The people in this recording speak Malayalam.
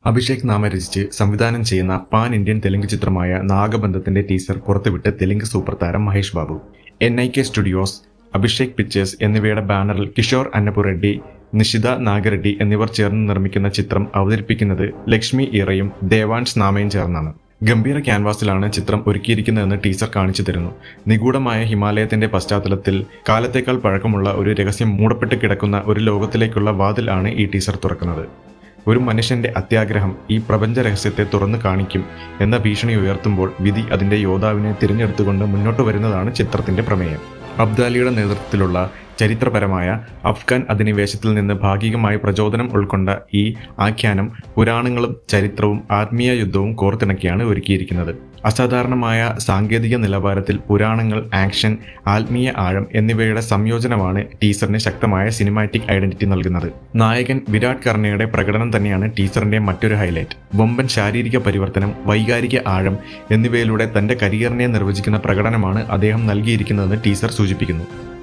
അഭിഷേക് നാമ രചിച്ച് സംവിധാനം ചെയ്യുന്ന പാൻ ഇന്ത്യൻ തെലുങ്ക് ചിത്രമായ നാഗബന്ധത്തിന്റെ ടീസർ പുറത്തുവിട്ട് തെലുങ്ക് സൂപ്പർ താരം Mahesh Babu. NIK studios, Abhishek pictures എന്നിവയുടെ ബാനറിൽ കിഷോർ അന്നപുറെഡ്ഡി, നിഷിത നാഗറെഡ്ഡി എന്നിവർ ചേർന്ന് നിർമ്മിക്കുന്ന ചിത്രം അവതരിപ്പിക്കുന്നത് ലക്ഷ്മി ഈറയും ദേവാൻഷ് നാമയും ചേർന്നാണ്. ഗംഭീര ക്യാൻവാസിലാണ് ചിത്രം ഒരുക്കിയിരിക്കുന്നതെന്ന് ടീസർ കാണിച്ചു തരുന്നു. നിഗൂഢമായ ഹിമാലയത്തിന്റെ പശ്ചാത്തലത്തിൽ കാലത്തേക്കാൾ പഴക്കമുള്ള ഒരു രഹസ്യം മൂടപ്പെട്ട് കിടക്കുന്ന ഒരു ലോകത്തിലേക്കുള്ള വാതിൽ ആണ് ഈ ടീസർ തുറക്കുന്നത്. ഒരു മനുഷ്യന്റെ അത്യാഗ്രഹം ഈ പ്രപഞ്ച രഹസ്യത്തെ തുറന്നു കാണിക്കും എന്ന ഭീഷണി ഉയർത്തുമ്പോൾ വിധി അതിന്റെ യോദ്ധാവിനെ തിരഞ്ഞെടുത്തുകൊണ്ട് മുന്നോട്ട് വരുന്നതാണ് ചിത്രത്തിന്റെ പ്രമേയം. അബ്ദാലിയുടെ നേതൃത്വത്തിലുള്ള ചരിത്രപരമായ അഫ്ഗാൻ അധിനിവേശത്തിൽ നിന്ന് ഭാഗികമായി പ്രചോദനം ഉൾക്കൊണ്ട ഈ ആഖ്യാനം പുരാണങ്ങളും ചരിത്രവും ആത്മീയ യുദ്ധവും കോർത്തിണക്കിയാണ് ഒരുക്കിയിരിക്കുന്നത്. അസാധാരണമായ സാങ്കേതിക നിലവാരത്തിൽ പുരാണങ്ങൾ, ആക്ഷൻ, ആത്മീയ ആഴം എന്നിവയുടെ സംയോജനമാണ് ടീസറിന് ശക്തമായ സിനിമാറ്റിക് ഐഡന്റിറ്റി നൽകുന്നത്. നായകൻ വിരാട് കർണയുടെ പ്രകടനം തന്നെയാണ് ടീസറിന്റെ മറ്റൊരു ഹൈലൈറ്റ്. വമ്പൻ ശാരീരിക പരിവർത്തനം, വൈകാരിക ആഴം എന്നിവയിലൂടെ തന്റെ കരിയറിനെ നിർവചിക്കുന്ന പ്രകടനമാണ് അദ്ദേഹം നൽകിയിരിക്കുന്നതെന്ന് ടീസർ സൂചിപ്പിക്കുന്നു.